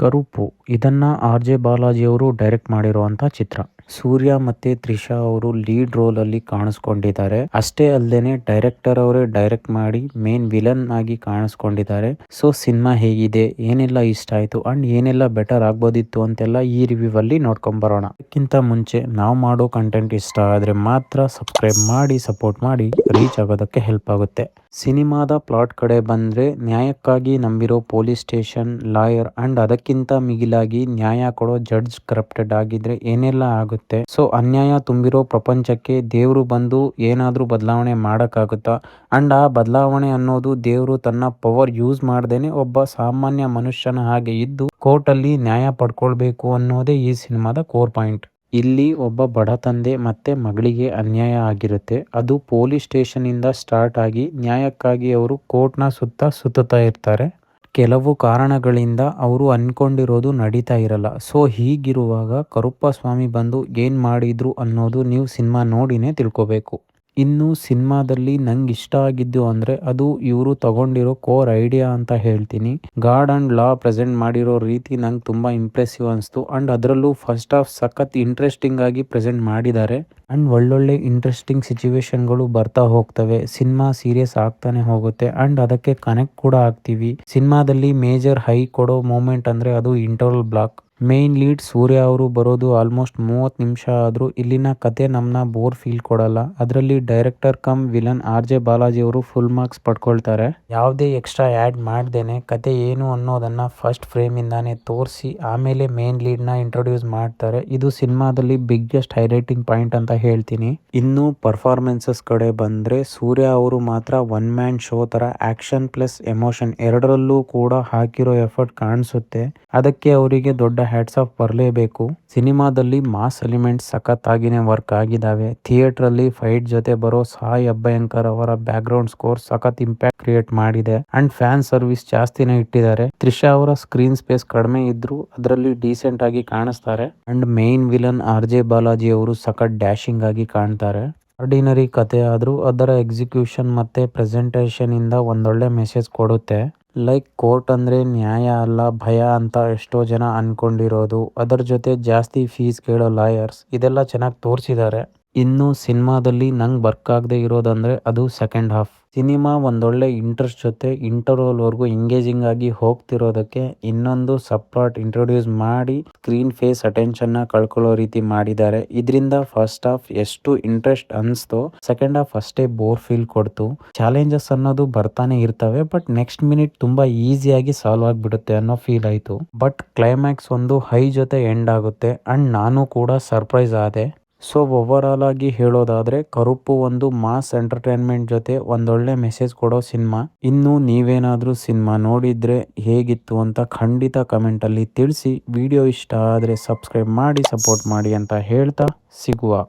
ಕರುಪು ಇದನ್ನ ಆರ್.ಜೆ. ಬಾಲಾಜಿ ಅವರು ಡೈರೆಕ್ಟ್ ಮಾಡಿರುವಂತ ಚಿತ್ರ. ಸೂರ್ಯ ಮತ್ತೆ ತ್ರಿಷಾ ಅವರು ಲೀಡ್ ರೋಲ್ ಅಲ್ಲಿ ಕಾಣಿಸ್ಕೊಂಡಿದ್ದಾರೆ. ಅಷ್ಟೇ ಅಲ್ಲದೆ ಡೈರೆಕ್ಟರ್ ಅವರೇ ಡೈರೆಕ್ಟ್ ಮಾಡಿ ಮೇನ್ ವಿಲನ್ ಆಗಿ ಕಾಣಿಸ್ಕೊಂಡಿದ್ದಾರೆ. ಸೊ ಸಿನಿಮಾ ಹೇಗಿದೆ, ಏನೆಲ್ಲ ಇಷ್ಟ ಆಯ್ತು ಅಂಡ್ ಏನೆಲ್ಲ ಬೆಟರ್ ಆಗ್ಬೋದಿತ್ತು ಅಂತೆಲ್ಲ ಈ ರಿವ್ಯೂ ಅಲ್ಲಿ ನೋಡ್ಕೊಂಡ್ ಬರೋಣ. ಅದಕ್ಕಿಂತ ಮುಂಚೆ ನಾವು ಮಾಡೋ ಕಂಟೆಂಟ್ ಇಷ್ಟ ಆದ್ರೆ ಮಾತ್ರ ಸಬ್ಸ್ಕ್ರೈಬ್ ಮಾಡಿ ಸಪೋರ್ಟ್ ಮಾಡಿ, ರೀಚ್ ಆಗೋದಕ್ಕೆ ಹೆಲ್ಪ್ ಆಗುತ್ತೆ. ಸಿನಿಮಾದ ಪ್ಲಾಟ್ ಕಡೆ ಬಂದ್ರೆ, ನ್ಯಾಯಕ್ಕಾಗಿ ನಂಬಿರೋ ಪೊಲೀಸ್ ಸ್ಟೇಷನ್, ಲಾಯರ್ ಅಂಡ್ ಅದಕ್ಕಿಂತ ಮಿಗಿಲಾಗಿ ನ್ಯಾಯ ಕೊಡೋ ಜಡ್ಜ್ ಕರಪ್ಟೆಡ್ ಆಗಿದ್ರೆ ಏನೆಲ್ಲ ಆಗುತ್ತೆ. ಸೊ ಅನ್ಯಾಯ ತುಂಬಿರೋ ಪ್ರಪಂಚಕ್ಕೆ ದೇವ್ರು ಬಂದು ಏನಾದ್ರೂ ಬದಲಾವಣೆ ಮಾಡಕ್ಕಾಗುತ್ತಾ? ಅಂಡ್ ಆ ಬದಲಾವಣೆ ಅನ್ನೋದು ದೇವ್ರು ತನ್ನ ಪವರ್ ಯೂಸ್ ಮಾಡ್ದೇನೆ ಒಬ್ಬ ಸಾಮಾನ್ಯ ಮನುಷ್ಯನ ಹಾಗೆ ಇದ್ದು ಕೋರ್ಟ್ ಅಲ್ಲಿ ನ್ಯಾಯ ಪಡ್ಕೊಳ್ಬೇಕು ಅನ್ನೋದೇ ಈ ಸಿನಿಮಾದ ಕೋರ್ ಪಾಯಿಂಟ್. ಇಲ್ಲಿ ಒಬ್ಬ ಬಡ ತಂದೆ ಮತ್ತೆ ಮಗಳಿಗೆ ಅನ್ಯಾಯ ಆಗಿರುತ್ತೆ. ಅದು ಪೊಲೀಸ್ ಸ್ಟೇಷನ್ ಇಂದ ಸ್ಟಾರ್ಟ್ ಆಗಿ ನ್ಯಾಯಕ್ಕಾಗಿ ಅವರು ಕೋರ್ಟ್ನ ಸುತ್ತಾ ಇರ್ತಾರೆ. ಕೆಲವು ಕಾರಣಗಳಿಂದ ಅವರು ಅನ್ಕೊಂಡಿರೋದು ನಡೀತಾ ಇರಲ್ಲ. ಸೊ ಹೀಗಿರುವಾಗ ಕರುಪ್ಪ ಸ್ವಾಮಿ ಬಂದು ಏನ್ ಮಾಡಿದ್ರು ಅನ್ನೋದು ನೀವು ಸಿನಿಮಾ ನೋಡಿನೇ ತಿಳ್ಕೋಬೇಕು. ಇನ್ನು ಸಿನಿಮಾದಲ್ಲಿ ನಂಗೆ ಇಷ್ಟ ಆಗಿದ್ದು ಅಂದ್ರೆ ಅದು ಇವರು ತಗೊಂಡಿರೋ ಕೋರ್ ಐಡಿಯಾ ಅಂತ ಹೇಳ್ತೀನಿ. ಗಾಡ್ ಅಂಡ್ ಲಾ ಪ್ರೆಸೆಂಟ್ ಮಾಡಿರೋ ರೀತಿ ನಂಗೆ ತುಂಬಾ ಇಂಪ್ರೆಸಿವ್ ಅನಿಸ್ತು. ಅಂಡ್ ಅದರಲ್ಲೂ ಫಸ್ಟ್ ಹಾಫ್ ಸಖತ್ ಇಂಟ್ರೆಸ್ಟಿಂಗ್ ಆಗಿ ಪ್ರೆಸೆಂಟ್ ಮಾಡಿದ್ದಾರೆ. ಅಂಡ್ ಒಳ್ಳೊಳ್ಳೆ ಇಂಟ್ರೆಸ್ಟಿಂಗ್ ಸಿಚುವೇಶನ್ಗಳು ಬರ್ತಾ ಹೋಗ್ತವೆ. ಸಿನಿಮಾ ಸೀರಿಯಸ್ ಆಗ್ತಾನೆ ಹೋಗುತ್ತೆ ಅಂಡ್ ಅದಕ್ಕೆ ಕನೆಕ್ಟ್ ಕೂಡ ಆಗ್ತೀವಿ. ಸಿನಿಮಾದಲ್ಲಿ ಮೇಜರ್ ಹೈ ಕೊಡೋ ಮೂಮೆಂಟ್ ಅಂದ್ರೆ ಅದು ಇಂಟರ್ವಲ್ ಬ್ಲಾಕ್. ಮೇನ್ ಲೀಡ್ ಸೂರ್ಯ ಅವರು ಬರೋದು ಆಲ್ಮೋಸ್ಟ್ 30 ನಿಮಿಷ ಆದ್ರೂ ಇಲ್ಲಿನ ಕತೆ ನಮ್ನ ಬೋರ್ ಫೀಲ್ ಕೊಡಲ್ಲ. ಅದರಲ್ಲಿ director come villain RJ. Balaji ಅವರು ಫುಲ್ ಮಾರ್ಕ್ಸ್ ಪಡ್ಕೊಳ್ತಾರೆ. ಯಾವುದೇ ಎಕ್ಸ್ಟ್ರಾ ಆಡ್ ಮಾಡ್ದೇನೆ ಕತೆ ಏನು ಅನ್ನೋದನ್ನ ಫಸ್ಟ್ ಫ್ರೇಮ್ ಇಂದಾನೆ ತೋರಿಸಿ ಆಮೇಲೆ ಮೇನ್ ಲೀಡ್ ನ ಇಂಟ್ರೊಡ್ಯೂಸ್ ಮಾಡ್ತಾರೆ. ಇದು ಸಿನಿಮಾದಲ್ಲಿ ಬಿಗ್ಗೆಸ್ಟ್ ಹೈಲೈಟಿಂಗ್ ಪಾಯಿಂಟ್ ಅಂತ ಹೇಳ್ತೀನಿ. ಇನ್ನು ಪರ್ಫಾರ್ಮೆನ್ಸಸ್ ಕಡೆ ಬಂದ್ರೆ, ಸೂರ್ಯ ಅವರು ಮಾತ್ರ ಒನ್ ಮ್ಯಾನ್ ಶೋ ತರ ಆಕ್ಷನ್ ಪ್ಲಸ್ ಎಮೋಷನ್ ಎರಡರಲ್ಲೂ ಕೂಡ ಹಾಕಿರೋ ಎಫರ್ಟ್ ಕಾಣಿಸುತ್ತೆ. ಅದಕ್ಕೆ ಅವರಿಗೆ ದೊಡ್ಡ ಹ್ಯಾಟ್ಸ್ ಆಫ್ ಬರಲೇಬೇಕು. ಸಿನಿಮಾದಲ್ಲಿ ಮಾಸ್ ಎಲಿಮೆಂಟ್ಸ್ ಸಖತ್ ಆಗಿನೇ ವರ್ಕ್ ಆಗಿದಾವೆ. ಥಿಯೇಟರ್ ಅಲ್ಲಿ ಫೈಟ್ ಜೊತೆ ಬರೋ ಸಾಯಿ ಅಭ್ಯಂಕರ್ ಅವರ ಬ್ಯಾಕ್ ಗ್ರೌಂಡ್ ಸ್ಕೋರ್ ಸಖತ್ ಇಂಪ್ಯಾಕ್ಟ್ ಕ್ರಿಯೇಟ್ ಮಾಡಿದೆ. ಅಂಡ್ ಫ್ಯಾನ್ ಸರ್ವಿಸ್ ಜಾಸ್ತಿನೇ ಇಟ್ಟಿದ್ದಾರೆ. ತ್ರಿಷಾ ಅವರ ಸ್ಕ್ರೀನ್ ಸ್ಪೇಸ್ ಕಡಿಮೆ ಇದ್ರು ಅದರಲ್ಲಿ ಡೀಸೆಂಟ್ ಆಗಿ ಕಾಣಿಸ್ತಾರೆ. And main villain RJ. Balaji ಅವರು ಸಖತ್ ಡ್ಯಾಶಿಂಗ್ ಆಗಿ ಕಾಣ್ತಾರೆ. ಆರ್ಡಿನರಿ ಕತೆ ಆದ್ರೂ ಅದರ ಎಕ್ಸಿಕ್ಯೂಷನ್ ಮತ್ತೆ ಪ್ರೆಸೆಂಟೇಷನ್ ಇಂದ ಒಂದೊಳ್ಳೆ ಮೆಸೇಜ್ ಕೊಡುತ್ತೆ. ಲೈಕ್ ಕೋರ್ಟ್ ಅಂದ್ರೆ ನ್ಯಾಯ ಅಲ್ಲ ಭಯ ಅಂತ ಎಷ್ಟೋ ಜನ ಅನ್ಕೊಂಡಿರೋದು, ಅದರ ಜೊತೆ ಜಾಸ್ತಿ ಫೀಸ್ ಕೇಳೋ ಲಾಯರ್ಸ್, ಇದೆಲ್ಲ ಚೆನ್ನಾಗಿ ತೋರಿಸಿದ್ದಾರೆ. ಇನ್ನು ಸಿನಿಮಾದಲ್ಲಿ ನಂಗೆ ವರ್ಕ್ ಆಗದೆ ಇರೋದಂದ್ರೆ ಅದು ಸೆಕೆಂಡ್ ಹಾಫ್. ಸಿನಿಮಾ ಒಂದೊಳ್ಳೆ ಇಂಟ್ರೆಸ್ಟ್ ಜೊತೆ ಇಂಟರ್ವಲ್ ವರ್ಗೂ ಎಂಗೇಜಿಂಗ್ ಆಗಿ ಹೋಗ್ತಿರೋದಕ್ಕೆ ಇನ್ನೊಂದು ಸಬ್ ಪ್ಲಾಟ್ ಇಂಟ್ರೊಡ್ಯೂಸ್ ಮಾಡಿ ಸ್ಕ್ರೀನ್ ಫೇಸ್ ಅಟೆನ್ಷನ್ ನ ಕಳ್ಕೊಳ್ಳೋ ರೀತಿ ಮಾಡಿದ್ದಾರೆ. ಇದರಿಂದ ಫಸ್ಟ್ ಹಾಫ್ ಎಷ್ಟು ಇಂಟ್ರೆಸ್ಟ್ ಅನ್ಸ್ತೋ ಸೆಕೆಂಡ್ ಹಾಫ್ ಅಷ್ಟೇ ಬೋರ್ ಫೀಲ್ ಕೊಡ್ತು. ಚಾಲೆಂಜಸ್ ಅನ್ನೋದು ಬರ್ತಾನೆ ಇರ್ತವೆ, ಬಟ್ ನೆಕ್ಸ್ಟ್ ಮಿನಿಟ್ ತುಂಬಾ ಈಸಿಯಾಗಿ ಸಾಲ್ವ್ ಆಗ್ಬಿಡುತ್ತೆ ಅನ್ನೋ ಫೀಲ್ ಆಯ್ತು. ಬಟ್ ಕ್ಲೈಮ್ಯಾಕ್ಸ್ ಒಂದು ಹೈ ಜೊತೆ ಎಂಡ್ ಆಗುತ್ತೆ ಅಂಡ್ ನಾನು ಕೂಡ ಸರ್ಪ್ರೈಸ್ ಆದೆ. ಸೊ ಓವರ್ ಆಲ್ ಆಗಿ ಹೇಳೋದಾದ್ರೆ ಕರುಪ್ಪು ಒಂದು ಮಾಸ್ ಎಂಟರ್ಟೈನ್ಮೆಂಟ್ ಜೊತೆ ಒಂದೊಳ್ಳೆ ಮೆಸೇಜ್ ಕೊಡೋ ಸಿನಿಮಾ. ಇನ್ನು ನೀವೇನಾದ್ರೂ ಸಿನಿಮಾ ನೋಡಿದ್ರೆ ಹೇಗಿತ್ತು ಅಂತ ಖಂಡಿತ ಕಮೆಂಟ್ ಅಲ್ಲಿ ತಿಳಿಸಿ. ವಿಡಿಯೋ ಇಷ್ಟ ಆದ್ರೆ ಸಬ್ಸ್ಕ್ರೈಬ್ ಮಾಡಿ ಸಪೋರ್ಟ್ ಮಾಡಿ ಅಂತ ಹೇಳ್ತಾ ಸಿಗುವ.